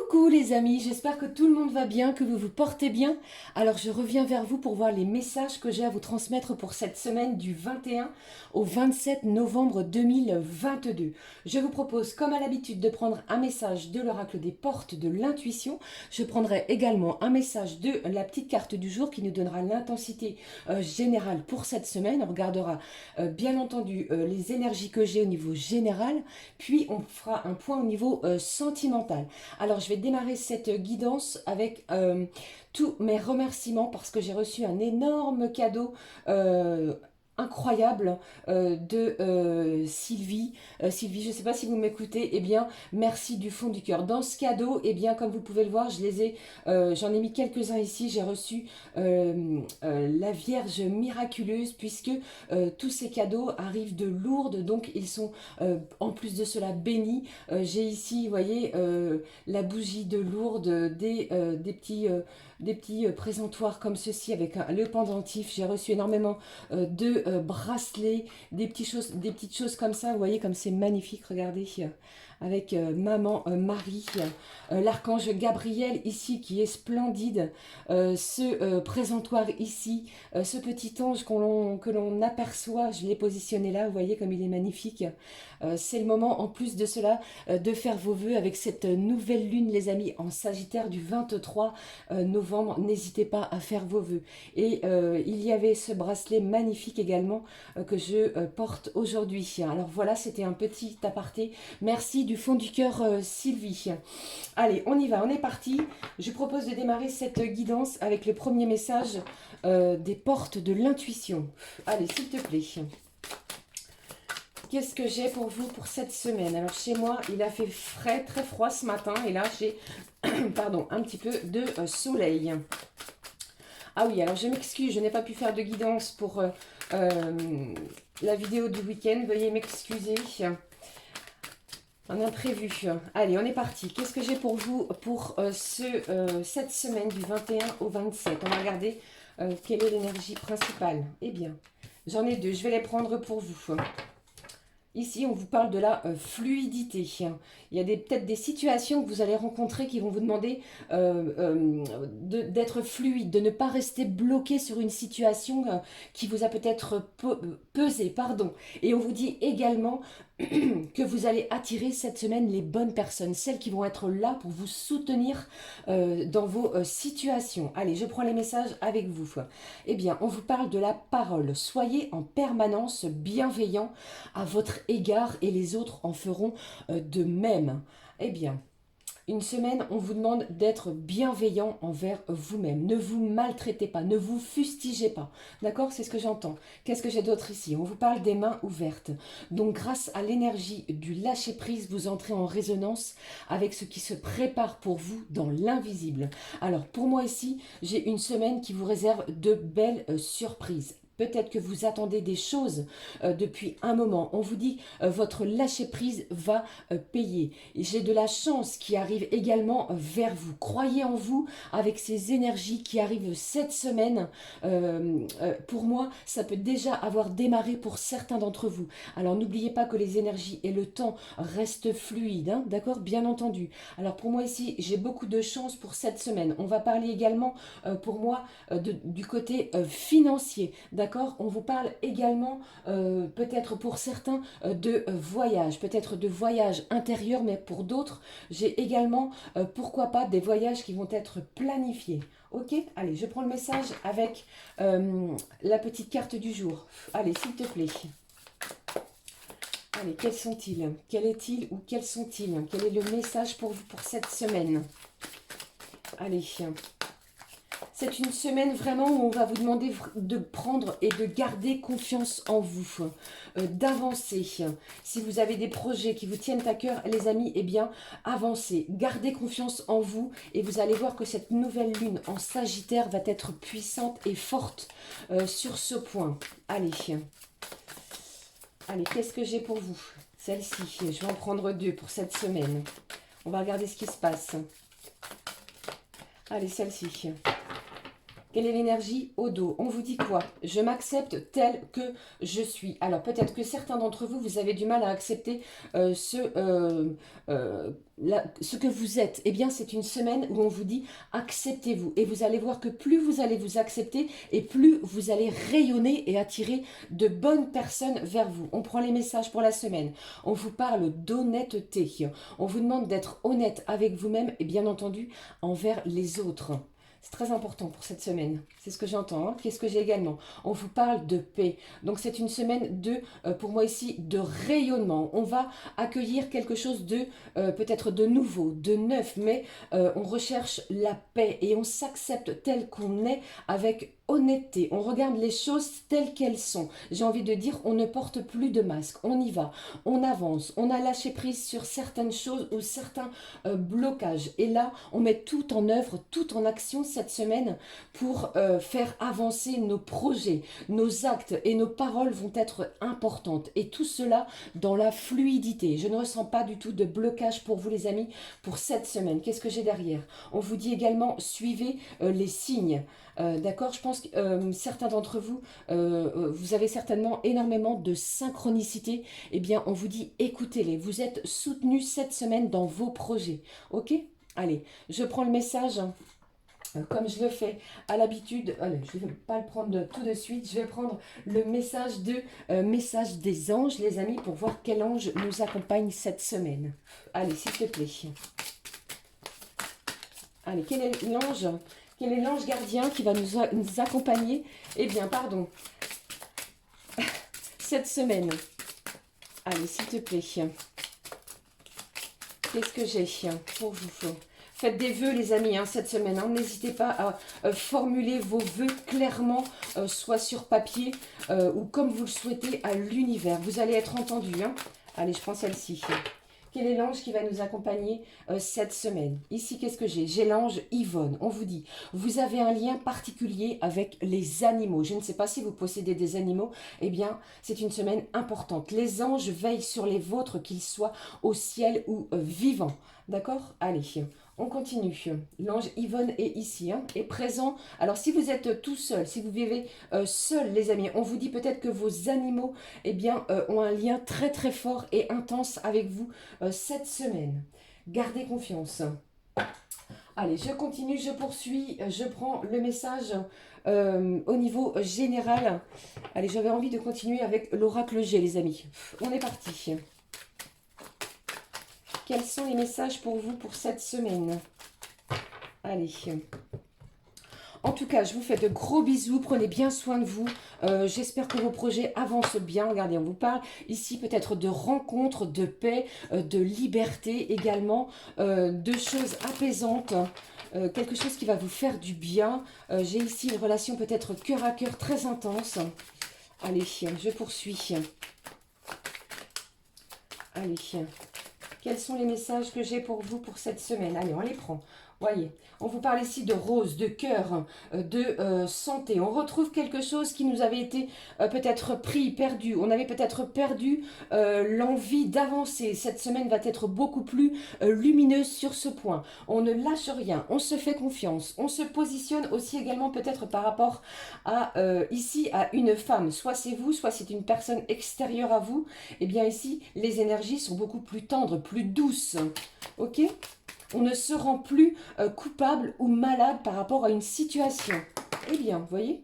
Coucou les amis, j'espère que tout le monde va bien, que vous vous portez bien. Alors je reviens vers vous pour voir les messages que j'ai à vous transmettre pour cette semaine du 21 au 27 novembre 2022. Je vous propose comme à l'habitude de prendre un message de l'oracle des portes de l'intuition. Je prendrai également un message de la petite carte du jour qui nous donnera l'intensité générale pour cette semaine. On regardera bien entendu les énergies que j'ai au niveau général, puis on fera un point au niveau sentimental. Alors, je vais démarrer cette guidance avec tous mes remerciements parce que j'ai reçu un énorme cadeau incroyable de Sylvie. Sylvie, je ne sais pas si vous m'écoutez, eh bien, merci du fond du cœur. Dans ce cadeau, eh bien, comme vous pouvez le voir, j'en ai mis quelques-uns ici. J'ai reçu la Vierge miraculeuse puisque tous ces cadeaux arrivent de Lourdes, donc ils sont en plus de cela bénis. J'ai ici, vous voyez, la bougie de Lourdes, des petits présentoirs comme ceci avec le pendentif. J'ai reçu énormément de bracelets, des petites choses comme ça. Vous voyez comme c'est magnifique, regardez, avec maman Marie, l'archange Gabriel ici qui est splendide, ce présentoir ici, ce petit ange que l'on aperçoit, je l'ai positionné là, vous voyez comme il est magnifique. C'est le moment en plus de cela de faire vos vœux avec cette nouvelle lune les amis en Sagittaire du 23 novembre. N'hésitez pas à faire vos vœux. Et il y avait ce bracelet magnifique également que je porte aujourd'hui. Alors voilà, c'était un petit aparté. Merci du fond du cœur Sylvie. Allez, on y va, on est parti. Je propose de démarrer cette guidance avec le premier message des portes de l'intuition. Allez, s'il te plaît. Qu'est-ce que j'ai pour vous pour cette semaine? Alors chez moi, il a fait frais, très froid ce matin. Et là, j'ai pardon, un petit peu de soleil. Ah oui, alors je m'excuse, je n'ai pas pu faire de guidance pour la vidéo du week-end. Veuillez m'excuser. Un imprévu. Allez, on est parti. Qu'est-ce que j'ai pour vous pour cette semaine du 21 au 27? On va regarder quelle est l'énergie principale. Eh bien, j'en ai deux. Je vais les prendre pour vous. Ici, on vous parle de la fluidité. Il y a peut-être des situations que vous allez rencontrer qui vont vous demander d'être fluide, de ne pas rester bloqué sur une situation qui vous a peut-être pesé. Pardon. Et on vous dit également que vous allez attirer cette semaine les bonnes personnes, celles qui vont être là pour vous soutenir dans vos situations. Allez, je prends les messages avec vous. Eh bien, on vous parle de la parole. Soyez en permanence bienveillant à votre égard et les autres en feront de même. Eh bien, une semaine, on vous demande d'être bienveillant envers vous-même. Ne vous maltraitez pas, ne vous fustigez pas. D'accord? C'est ce que j'entends. Qu'est-ce que j'ai d'autre ici? On vous parle des mains ouvertes. Donc, grâce à l'énergie du lâcher-prise, vous entrez en résonance avec ce qui se prépare pour vous dans l'invisible. Alors, pour moi ici, j'ai une semaine qui vous réserve de belles surprises. Peut-être que vous attendez des choses depuis un moment. On vous dit votre lâcher-prise va payer. J'ai de la chance qui arrive également vers vous. Croyez en vous avec ces énergies qui arrivent cette semaine. Pour moi, ça peut déjà avoir démarré pour certains d'entre vous. Alors n'oubliez pas que les énergies et le temps restent fluides. Hein, d'accord? Bien entendu. Alors pour moi ici, j'ai beaucoup de chance pour cette semaine. On va parler également pour moi du côté financier. D'accord? On vous parle également, peut-être pour certains, de voyage, peut-être de voyage intérieur, mais pour d'autres, j'ai également, pourquoi pas, des voyages qui vont être planifiés. Ok? Allez, je prends le message avec la petite carte du jour. Allez, s'il te plaît. Allez, quels sont-ils? Quel est-il ou quels sont-ils? Quel est le message pour vous pour cette semaine? Allez. C'est une semaine vraiment où on va vous demander de prendre et de garder confiance en vous, d'avancer. Si vous avez des projets qui vous tiennent à cœur, les amis, eh bien, avancez. Gardez confiance en vous et vous allez voir que cette nouvelle lune en Sagittaire va être puissante et forte sur ce point. Allez. Allez, qu'est-ce que j'ai pour vous? Celle-ci, je vais en prendre deux pour cette semaine. On va regarder ce qui se passe. Allez, celle-ci. Quelle est l'énergie au dos? On vous dit quoi? Je m'accepte tel que je suis. Alors peut-être que certains d'entre vous, vous avez du mal à accepter ce que vous êtes. Eh bien, c'est une semaine où on vous dit acceptez-vous. Et vous allez voir que plus vous allez vous accepter et plus vous allez rayonner et attirer de bonnes personnes vers vous. On prend les messages pour la semaine. On vous parle d'honnêteté. On vous demande d'être honnête avec vous-même et bien entendu envers les autres. C'est très important pour cette semaine. C'est ce que j'entends. Hein. Qu'est-ce que j'ai également? On vous parle de paix. Donc c'est une semaine de, pour moi ici, de rayonnement. On va accueillir quelque chose de peut-être de nouveau, de neuf, mais on recherche la paix et on s'accepte tel qu'on est avec honnêteté. On regarde les choses telles qu'elles sont. J'ai envie de dire, on ne porte plus de masque. On y va, on avance, on a lâché prise sur certaines choses ou certains blocages. Et là, on met tout en œuvre, tout en action cette semaine pour faire avancer nos projets, nos actes et nos paroles vont être importantes. Et tout cela dans la fluidité. Je ne ressens pas du tout de blocage pour vous les amis pour cette semaine. Qu'est-ce que j'ai derrière? On vous dit également, suivez les signes. D'accord, je pense que certains d'entre vous, vous avez certainement énormément de synchronicité. Eh bien, on vous dit écoutez-les. Vous êtes soutenus cette semaine dans vos projets. Ok? Allez, je prends le message. Comme je le fais à l'habitude, allez, je ne vais pas le prendre tout de suite, je vais prendre le message des anges, les amis, pour voir quel ange nous accompagne cette semaine. Allez, s'il te plaît. Allez, quel est l'ange? Quel est l'ange gardien qui va nous accompagner? Eh bien, pardon, cette semaine. Allez, s'il te plaît. Qu'est-ce que j'ai pour vous? Faites des vœux, les amis, hein, cette semaine. Hein. N'hésitez pas à formuler vos vœux clairement, soit sur papier ou comme vous le souhaitez à l'univers. Vous allez être entendu. Hein. Allez, je prends celle-ci. Quel est l'ange qui va nous accompagner cette semaine? Ici, qu'est-ce que j'ai? J'ai l'ange Yvonne. On vous dit, vous avez un lien particulier avec les animaux. Je ne sais pas si vous possédez des animaux. Eh bien, c'est une semaine importante. Les anges veillent sur les vôtres, qu'ils soient au ciel ou vivants. D'accord? Allez, on continue. L'ange Yvonne est ici, hein, est présent. Alors, si vous êtes tout seul, si vous vivez seul, les amis, on vous dit peut-être que vos animaux, eh bien, ont un lien très très fort et intense avec vous cette semaine. Gardez confiance. Allez, je continue, je poursuis, je prends le message au niveau général. Allez, j'avais envie de continuer avec l'oracle G, les amis. On est parti. Quels sont les messages pour vous pour cette semaine? Allez. En tout cas, je vous fais de gros bisous. Prenez bien soin de vous. J'espère que vos projets avancent bien. Regardez, on vous parle ici peut-être de rencontres, de paix, de liberté également, de choses apaisantes. Quelque chose qui va vous faire du bien. J'ai ici une relation peut-être cœur à cœur très intense. Allez, je poursuis. Allez. Quels sont les messages que j'ai pour vous pour cette semaine? Allez, on les prend. Voyez, on vous parle ici de rose, de cœur, de santé. On retrouve quelque chose qui nous avait été peut-être pris, perdu. On avait peut-être perdu l'envie d'avancer. Cette semaine va être beaucoup plus lumineuse sur ce point. On ne lâche rien, on se fait confiance. On se positionne aussi également peut-être par rapport à ici à une femme. Soit c'est vous, soit c'est une personne extérieure à vous. Eh bien ici, les énergies sont beaucoup plus tendres, plus douces. Ok ? On ne se rend plus coupable ou malade par rapport à une situation. Eh bien, vous voyez ?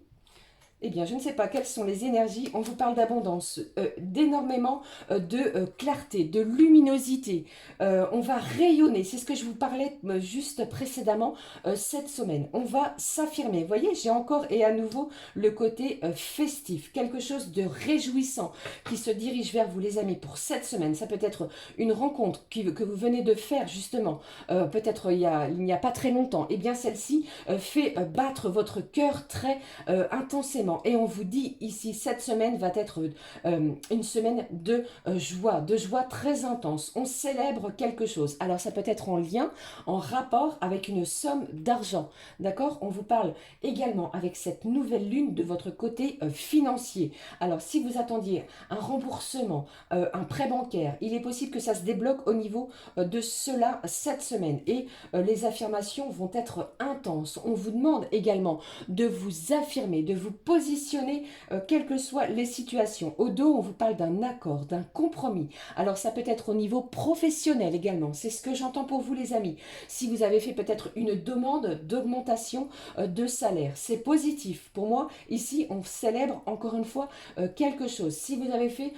Eh bien, je ne sais pas quelles sont les énergies. On vous parle d'abondance, d'énormément de clarté, de luminosité. On va rayonner. C'est ce que je vous parlais juste précédemment cette semaine. On va s'affirmer. Vous voyez, j'ai encore et à nouveau le côté festif. Quelque chose de réjouissant qui se dirige vers vous, les amis, pour cette semaine. Ça peut être une rencontre que vous venez de faire, justement. Peut-être il n'y a pas très longtemps. Eh bien, celle-ci fait battre votre cœur très intensément. Absolument. Et on vous dit ici, cette semaine va être une semaine de joie très intense. On célèbre quelque chose. Alors ça peut être en lien, en rapport avec une somme d'argent. D'accord? On vous parle également avec cette nouvelle lune de votre côté financier. Alors si vous attendiez un remboursement, un prêt bancaire, il est possible que ça se débloque au niveau de cela cette semaine. Et les affirmations vont être intenses. On vous demande également de vous affirmer, de vous positionner, quelles que soient les situations. Au dos, on vous parle d'un accord, d'un compromis. Alors ça peut être au niveau professionnel également. C'est ce que j'entends pour vous les amis. Si vous avez fait peut-être une demande d'augmentation de salaire, c'est positif. Pour moi, ici, on célèbre encore une fois quelque chose. Si vous avez fait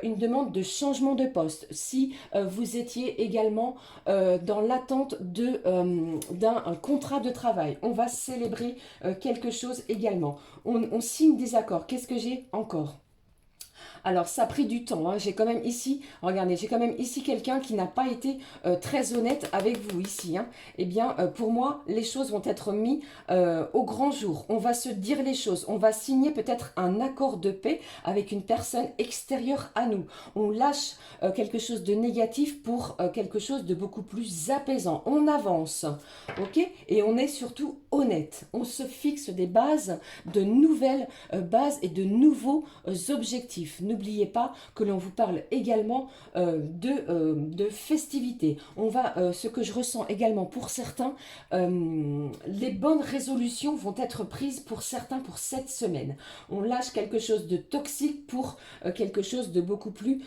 une demande de changement de poste, si vous étiez également dans l'attente d'un contrat de travail, on va célébrer quelque chose également. On signe des accords. Qu'est-ce que j'ai encore? Alors, ça a pris du temps. Hein. J'ai quand même ici, regardez, j'ai quand même ici quelqu'un qui n'a pas été très honnête avec vous ici. Hein. Eh bien, pour moi, les choses vont être mises au grand jour. On va se dire les choses. On va signer peut-être un accord de paix avec une personne extérieure à nous. On lâche quelque chose de négatif pour quelque chose de beaucoup plus apaisant. On avance, ok? Et on est surtout honnête. On se fixe des bases, de nouvelles bases et de nouveaux objectifs. N'oubliez pas que l'on vous parle également de festivités. On va, ce que je ressens également pour certains, les bonnes résolutions vont être prises pour certains pour cette semaine. On lâche quelque chose de toxique pour quelque chose de beaucoup plus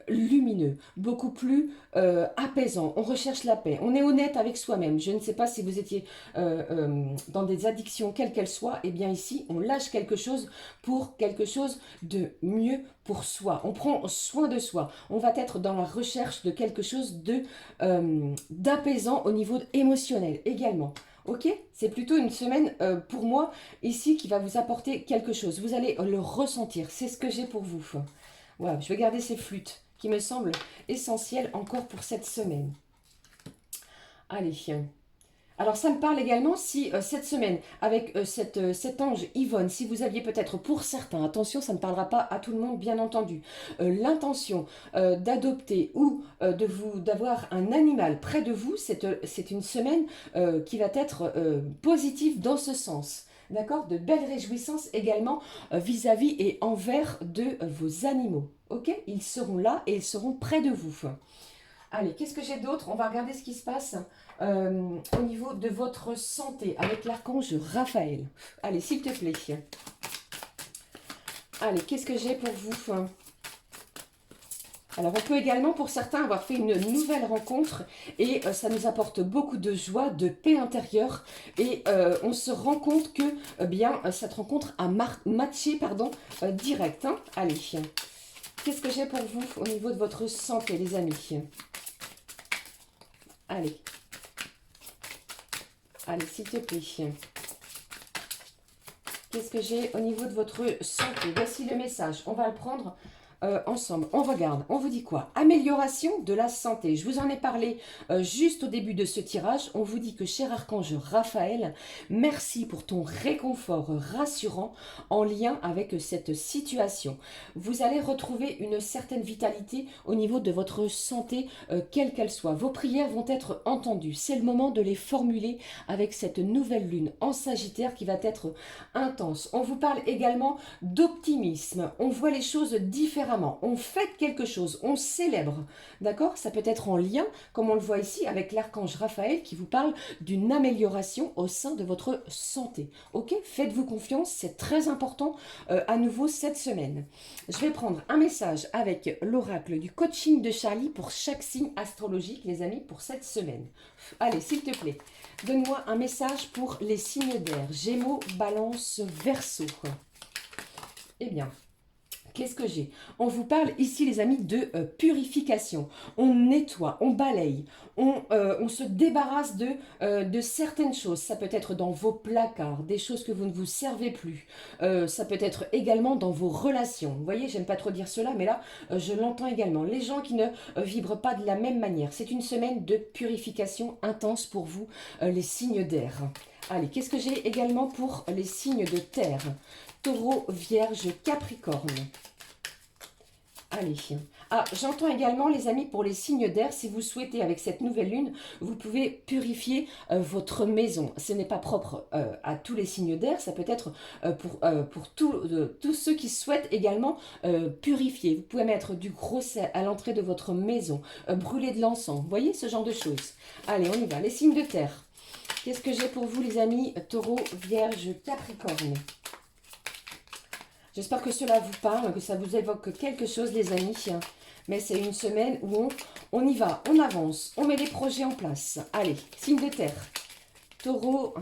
lumineux, beaucoup plus apaisant. On recherche la paix. On est honnête avec soi-même. Je ne sais pas si vous étiez dans des addictions, quelles qu'elles soient. Eh bien ici, on lâche quelque chose pour quelque chose de mieux pour soi. On prend soin de soi. On va être dans la recherche de quelque chose d'apaisant au niveau émotionnel également. Ok? C'est plutôt une semaine pour moi ici qui va vous apporter quelque chose. Vous allez le ressentir. C'est ce que j'ai pour vous. Voilà, je vais garder ces flûtes qui me semblent essentielles encore pour cette semaine. Allez. Alors ça me parle également si cette semaine, avec cet ange Yvonne, si vous aviez peut-être pour certains, attention ça ne parlera pas à tout le monde bien entendu, l'intention d'adopter ou d'avoir un animal près de vous, c'est une semaine qui va être positive dans ce sens. D'accord? De belles réjouissances également vis-à-vis et envers de vos animaux. Ok? Ils seront là et ils seront près de vous. Allez, qu'est-ce que j'ai d'autre? On va regarder ce qui se passe au niveau de votre santé avec l'archange Raphaël. Allez, s'il te plaît. Allez, qu'est-ce que j'ai pour vous? Alors, on peut également, pour certains, avoir fait une nouvelle rencontre et ça nous apporte beaucoup de joie, de paix intérieure et on se rend compte que bien, cette rencontre a matché direct. Hein. Allez, qu'est-ce que j'ai pour vous au niveau de votre santé, les amis? Allez. Allez, s'il te plaît. Qu'est-ce que j'ai au niveau de votre santé? Voici le message. On va le prendre ensemble. On regarde. On vous dit quoi? Amélioration de la santé. Je vous en ai parlé juste au début de ce tirage. On vous dit que, cher archange Raphaël, merci pour ton réconfort rassurant en lien avec cette situation. Vous allez retrouver une certaine vitalité au niveau de votre santé, quelle qu'elle soit. Vos prières vont être entendues. C'est le moment de les formuler avec cette nouvelle lune en Sagittaire qui va être intense. On vous parle également d'optimisme. On voit les choses différemment. On fête quelque chose, on célèbre, d'accord? Ça peut être en lien, comme on le voit ici, avec l'archange Raphaël qui vous parle d'une amélioration au sein de votre santé. Ok? Faites-vous confiance, c'est très important à nouveau cette semaine. Je vais prendre un message avec l'oracle du coaching de Charlie pour chaque signe astrologique, les amis, pour cette semaine. Allez, s'il te plaît, donne-moi un message pour les signes d'air, Gémeaux, Balance, Verseau. Eh bien, qu'est-ce que j'ai? On vous parle ici, les amis, de purification. On nettoie, on balaye, on se débarrasse de certaines choses. Ça peut être dans vos placards, des choses que vous ne vous servez plus. Ça peut être également dans vos relations. Vous voyez, j'aime pas trop dire cela, mais là, je l'entends également. Les gens qui ne vibrent pas de la même manière. C'est une semaine de purification intense pour vous, les signes d'air. Allez, qu'est-ce que j'ai également pour les signes de terre? Taureau, Vierge, Capricorne. Allez. Ah, j'entends également, les amis, pour les signes d'air, si vous souhaitez, avec cette nouvelle lune, vous pouvez purifier votre maison. Ce n'est pas propre à tous les signes d'air, ça peut être pour tous ceux qui souhaitent également purifier. Vous pouvez mettre du gros sel à l'entrée de votre maison, brûler de l'encens, vous voyez, ce genre de choses. Allez, on y va, les signes de terre. Qu'est-ce que j'ai pour vous, les amis? Taureau, Vierge, Capricorne. J'espère que cela vous parle, que ça vous évoque quelque chose, les amis. Mais c'est une semaine où on y va, on avance, on met les projets en place. Allez, signe de terre. Taureau,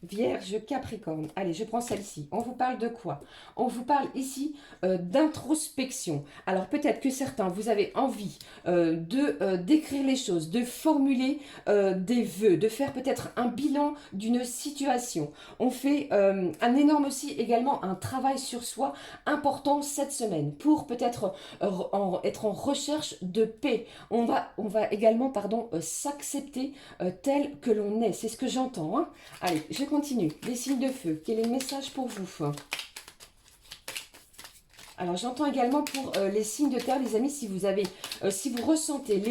Vierge, Capricorne. Allez, je prends celle-ci. On vous parle de quoi? On vous parle ici d'introspection. Alors peut-être que certains, vous avez envie d'écrire les choses, de formuler des vœux, de faire peut-être un bilan d'une situation. On fait un énorme aussi également un travail sur soi important cette semaine pour peut-être être en recherche de paix. On va également, pardon, s'accepter tel que l'on est. C'est ce que j'entends. Hein. Allez, je continue. Les signes de feu. Quel est le message pour vous? Alors, j'entends également pour les signes de terre, les amis, si vous ressentez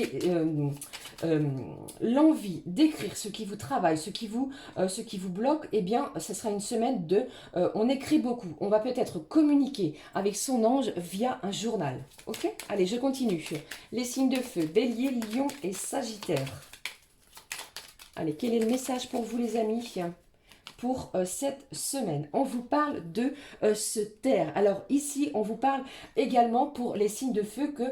l'envie d'écrire ce qui vous travaille, ce qui vous bloque, eh bien, ce sera une semaine de on écrit beaucoup. On va peut-être communiquer avec son ange via un journal. Ok? Allez, je continue. Les signes de feu, Bélier, Lion et Sagittaire. Allez, quel est le message pour vous, les amis, pour cette semaine? On vous parle de se taire. Alors ici, on vous parle également pour les signes de feu que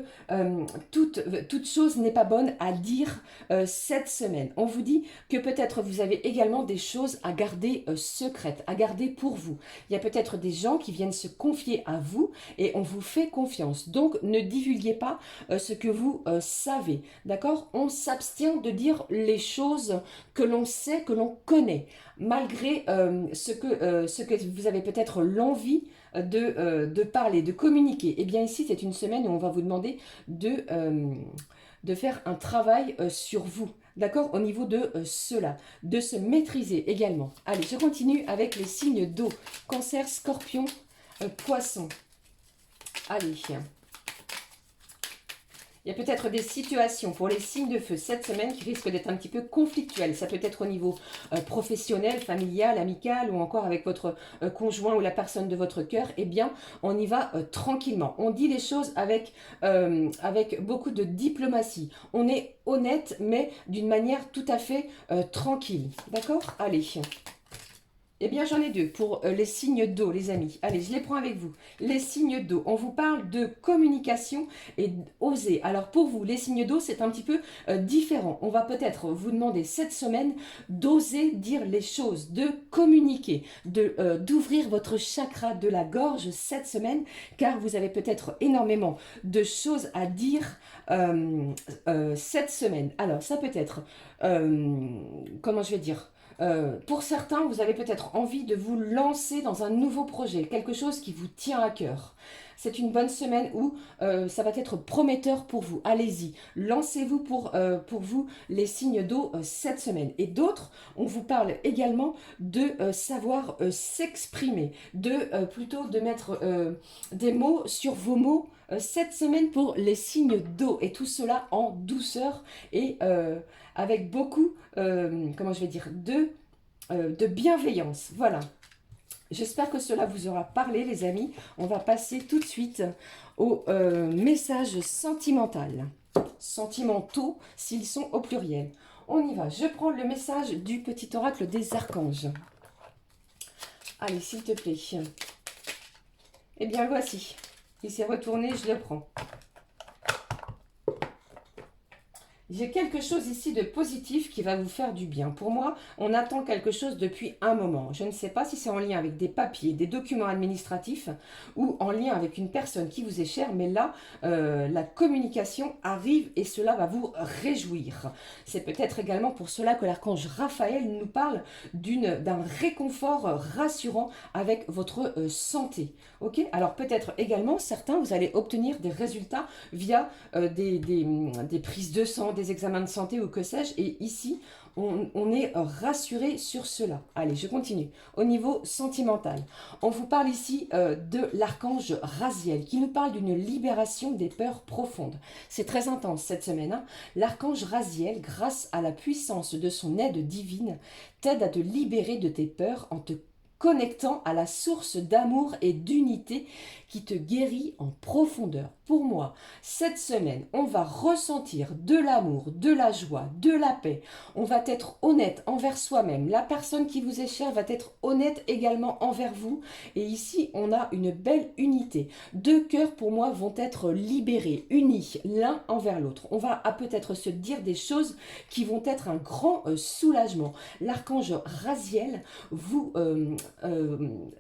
toute chose n'est pas bonne à dire cette semaine. On vous dit que peut-être vous avez également des choses à garder secrètes, à garder pour vous. Il y a peut-être des gens qui viennent se confier à vous et on vous fait confiance. Donc ne divulguez pas ce que vous savez. D'accord? On s'abstient de dire les choses que l'on sait, que l'on connaît, malgré ce que vous avez peut-être l'envie de parler, de communiquer. Eh bien ici, c'est une semaine où on va vous demander de faire un travail sur vous. D'accord? Au niveau de cela, de se maîtriser également. Allez, je continue avec les signes d'eau. Cancer, Scorpion, Poisson. Allez. Il y a peut-être des situations pour les signes de feu cette semaine qui risquent d'être un petit peu conflictuelles. Ça peut être au niveau professionnel, familial, amical ou encore avec votre conjoint ou la personne de votre cœur. Eh bien, on y va tranquillement. On dit les choses avec beaucoup de diplomatie. On est honnête, mais d'une manière tout à fait tranquille. D'accord? Allez. Eh bien, j'en ai deux pour les signes d'eau, les amis. Allez, je les prends avec vous. Les signes d'eau, on vous parle de communication et d'oser. Alors, pour vous, les signes d'eau, c'est un petit peu différent. On va peut-être vous demander cette semaine d'oser dire les choses, de communiquer, d'ouvrir votre chakra de la gorge cette semaine, car vous avez peut-être énormément de choses à dire cette semaine. Alors, ça peut être, comment je vais dire, pour certains, vous avez peut-être envie de vous lancer dans un nouveau projet, quelque chose qui vous tient à cœur. C'est une bonne semaine où ça va être prometteur pour vous. Allez-y, lancez-vous pour vous les signes d'eau cette semaine. Et d'autres, on vous parle également de savoir s'exprimer, plutôt de mettre des mots sur vos mots cette semaine pour les signes d'eau. Et tout cela en douceur et avec beaucoup, comment je vais dire, de bienveillance. Voilà. J'espère que cela vous aura parlé, les amis. On va passer tout de suite aux messages sentimentaux, s'ils sont au pluriel. On y va. Je prends le message du petit oracle des archanges. Allez, s'il te plaît. Eh bien, le voici. Il s'est retourné, je le prends. J'ai quelque chose ici de positif qui va vous faire du bien. Pour moi, on attend quelque chose depuis un moment. Je ne sais pas si c'est en lien avec des papiers, des documents administratifs ou en lien avec une personne qui vous est chère, mais là, la communication arrive et cela va vous réjouir. C'est peut-être également pour cela que l'archange Raphaël nous parle d'un réconfort rassurant avec votre santé. Ok? Alors peut-être également, certains, vous allez obtenir des résultats via des prises de sang, des examens de santé ou que sais-je. Et ici, on est rassuré sur cela. Allez, je continue. Au niveau sentimental, on vous parle ici de l'archange Raziel qui nous parle d'une libération des peurs profondes. C'est très intense cette semaine. Hein. L'archange Raziel, grâce à la puissance de son aide divine, t'aide à te libérer de tes peurs en te connectant à la source d'amour et d'unité qui te guérit en profondeur. Pour moi, cette semaine, on va ressentir de l'amour, de la joie, de la paix. On va être honnête envers soi-même. La personne qui vous est chère va être honnête également envers vous. Et ici, on a une belle unité. Deux cœurs, pour moi, vont être libérés, unis l'un envers l'autre. On va peut-être se dire des choses qui vont être un grand soulagement. L'archange Raziel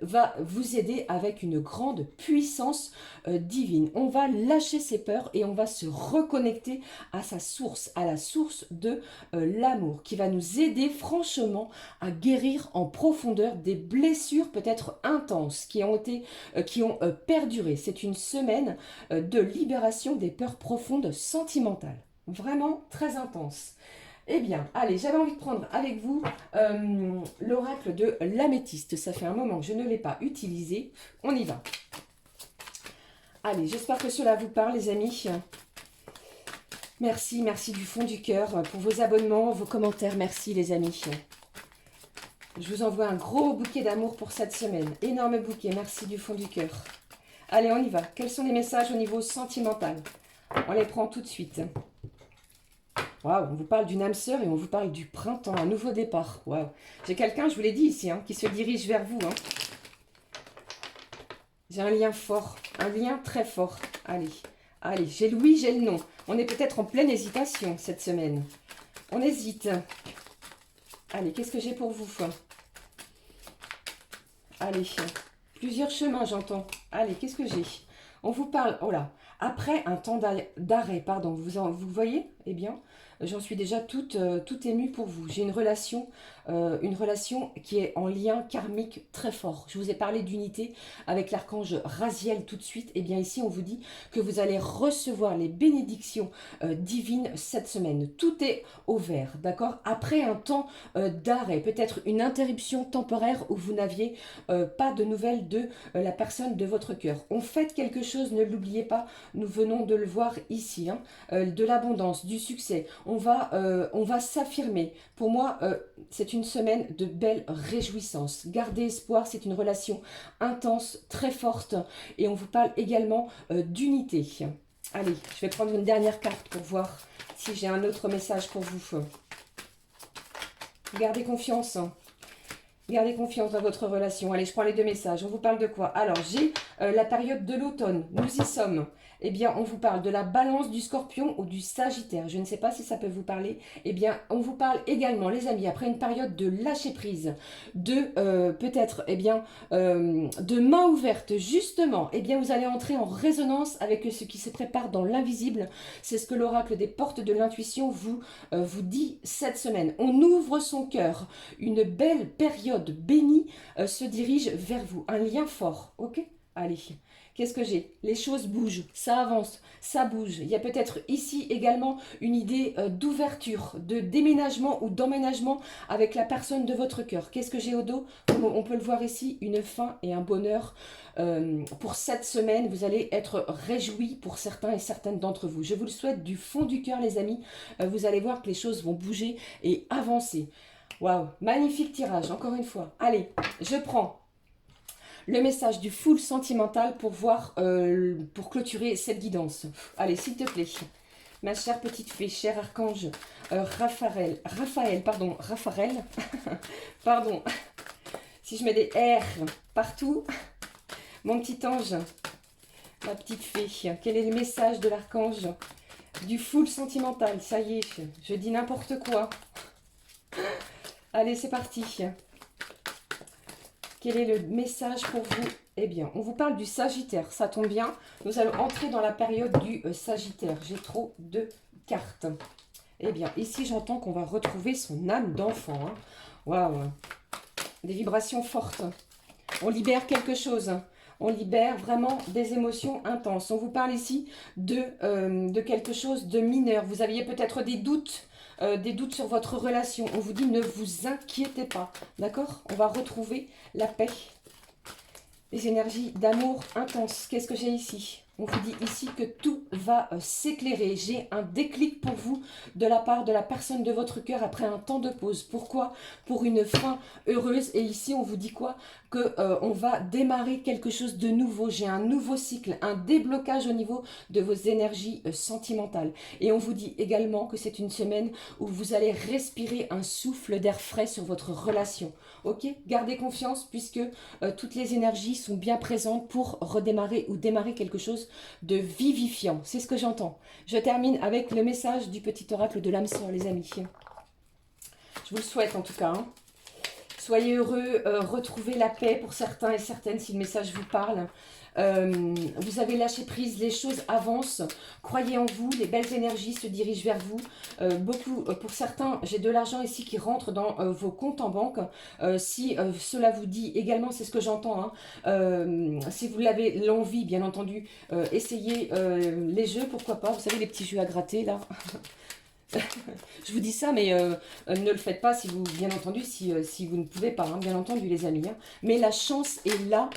va vous aider avec une grande puissance divine. On va lâcher ses peurs et on va se reconnecter à sa source, à la source de l'amour qui va nous aider franchement à guérir en profondeur des blessures peut-être intenses qui ont perduré. C'est une semaine de libération des peurs profondes sentimentales. Vraiment très intense. Eh bien, allez, j'avais envie de prendre avec vous l'oracle de l'améthyste. Ça fait un moment que je ne l'ai pas utilisé. On y va. Allez, j'espère que cela vous parle, les amis. Merci, merci du fond du cœur pour vos abonnements, vos commentaires. Merci, les amis. Je vous envoie un gros bouquet d'amour pour cette semaine. Énorme bouquet, merci du fond du cœur. Allez, on y va. Quels sont les messages au niveau sentimental? On les prend tout de suite. Waouh, on vous parle d'une âme sœur et on vous parle du printemps, un nouveau départ. Waouh. J'ai quelqu'un, je vous l'ai dit ici, hein, qui se dirige vers vous. Hein. J'ai un lien fort, un lien très fort. Allez, allez, j'ai le oui, j'ai le non. On est peut-être en pleine hésitation cette semaine. On hésite. Allez, qu'est-ce que j'ai pour vous? Allez, plusieurs chemins, j'entends. Allez, qu'est-ce que j'ai? On vous parle, oh là, après un temps d'arrêt, pardon, vous voyez? Eh bien, j'en suis déjà toute émue pour vous. J'ai une relation qui est en lien karmique très fort. Je vous ai parlé d'unité avec l'archange Raziel tout de suite. Et bien ici, on vous dit que vous allez recevoir les bénédictions divines cette semaine. Tout est au vert, d'accord? Après un temps d'arrêt, peut-être une interruption temporaire où vous n'aviez pas de nouvelles de la personne de votre cœur. On fait quelque chose, ne l'oubliez pas, nous venons de le voir ici, hein, de l'abondance, du succès. On va s'affirmer. Pour moi, c'est une semaine de belles réjouissances. Gardez espoir, c'est une relation intense, très forte. Et on vous parle également d'unité. Allez, je vais prendre une dernière carte pour voir si j'ai un autre message pour vous. Gardez confiance. Gardez confiance dans votre relation. Allez, je prends les deux messages. On vous parle de quoi? Alors, j'ai la période de l'automne. Nous y sommes. Eh bien, on vous parle de la balance du scorpion ou du sagittaire. Je ne sais pas si ça peut vous parler. Eh bien, on vous parle également, les amis, après une période de lâcher prise, de peut-être, eh bien, de main ouverte, justement. Eh bien, vous allez entrer en résonance avec ce qui se prépare dans l'invisible. C'est ce que l'oracle des portes de l'intuition vous dit cette semaine. On ouvre son cœur. Une belle période bénie se dirige vers vous. Un lien fort, ok? Allez, qu'est-ce que j'ai? Les choses bougent, ça avance, ça bouge. Il y a peut-être ici également une idée d'ouverture, de déménagement ou d'emménagement avec la personne de votre cœur. Qu'est-ce que j'ai au dos? On peut le voir ici, une fin et un bonheur. Pour cette semaine, vous allez être réjouis pour certains et certaines d'entre vous. Je vous le souhaite du fond du cœur, les amis. Vous allez voir que les choses vont bouger et avancer. Waouh, magnifique tirage, encore une fois. Allez, je prends le message du full sentimental pour voir, pour clôturer cette guidance. Allez, s'il te plaît, ma chère petite fée, cher archange Raphaël, pardon, pardon, si je mets des R partout, mon petit ange, ma petite fée, quel est le message de l'archange du full sentimental? Ça y est, je dis n'importe quoi. Allez, c'est parti. Quel est le message pour vous? Eh bien, on vous parle du Sagittaire. Ça tombe bien. Nous allons entrer dans la période du Sagittaire. J'ai trop de cartes. Eh bien, ici, j'entends qu'on va retrouver son âme d'enfant. Waouh! Des vibrations fortes. On libère quelque chose. On libère vraiment des émotions intenses. On vous parle ici de quelque chose de mineur. Vous aviez peut-être des doutes sur votre relation. On vous dit ne vous inquiétez pas. D'accord? On va retrouver la paix. Les énergies d'amour intense. Qu'est-ce que j'ai ici? On vous dit ici que tout va s'éclairer. J'ai un déclic pour vous de la part de la personne de votre cœur après un temps de pause. Pourquoi? Pour une fin heureuse. Et ici, on vous dit quoi? Que on va démarrer quelque chose de nouveau. J'ai un nouveau cycle, un déblocage au niveau de vos énergies sentimentales. Et on vous dit également que c'est une semaine où vous allez respirer un souffle d'air frais sur votre relation. Ok? Gardez confiance puisque toutes les énergies sont bien présentes pour redémarrer ou démarrer quelque chose de vivifiant. C'est ce que j'entends. Je termine avec le message du petit oracle de l'âme sœur, les amis. Je vous le souhaite en tout cas. Hein. Soyez heureux, retrouvez la paix pour certains et certaines si le message vous parle. Vous avez lâché prise, les choses avancent, croyez en vous, les belles énergies se dirigent vers vous. Pour certains, j'ai de l'argent ici qui rentre dans vos comptes en banque. Si cela vous dit également, c'est ce que j'entends, hein, si vous l'avez l'envie, bien entendu, essayez les jeux, pourquoi pas, vous savez les petits jeux à gratter là. Je vous dis ça, mais ne le faites pas si vous, bien entendu, si vous ne pouvez pas, hein, bien entendu, les amis. Hein. Mais la chance est là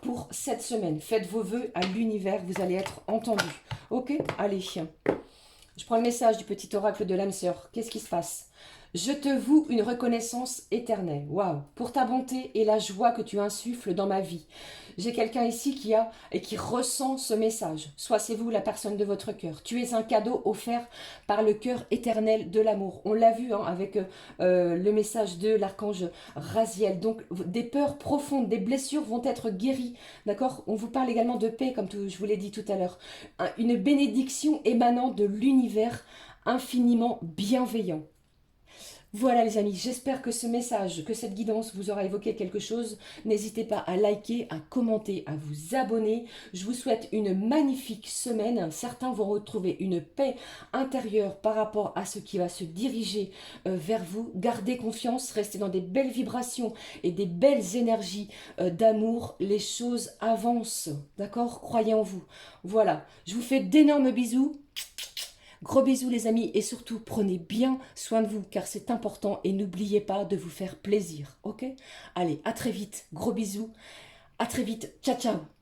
pour cette semaine. Faites vos vœux à l'univers, vous allez être entendu. Ok? Allez. Je prends le message du petit oracle de l'âme sœur. Qu'est-ce qui se passe? Je te voue une reconnaissance éternelle. Waouh! Pour ta bonté et la joie que tu insuffles dans ma vie. J'ai quelqu'un ici qui a et qui ressent ce message. Soit c'est vous la personne de votre cœur. Tu es un cadeau offert par le cœur éternel de l'amour. On l'a vu hein, avec le message de l'archange Raziel. Donc des peurs profondes, des blessures vont être guéries. D'accord? On vous parle également de paix, comme je vous l'ai dit tout à l'heure. Une bénédiction émanant de l'univers infiniment bienveillant. Voilà les amis, j'espère que ce message, que cette guidance vous aura évoqué quelque chose. N'hésitez pas à liker, à commenter, à vous abonner. Je vous souhaite une magnifique semaine. Certains vont retrouver une paix intérieure par rapport à ce qui va se diriger vers vous. Gardez confiance, restez dans des belles vibrations et des belles énergies d'amour. Les choses avancent, d'accord? Croyez en vous. Voilà, je vous fais d'énormes bisous. Gros bisous les amis et surtout prenez bien soin de vous car c'est important et n'oubliez pas de vous faire plaisir, ok? Allez, à très vite, gros bisous, à très vite, ciao ciao!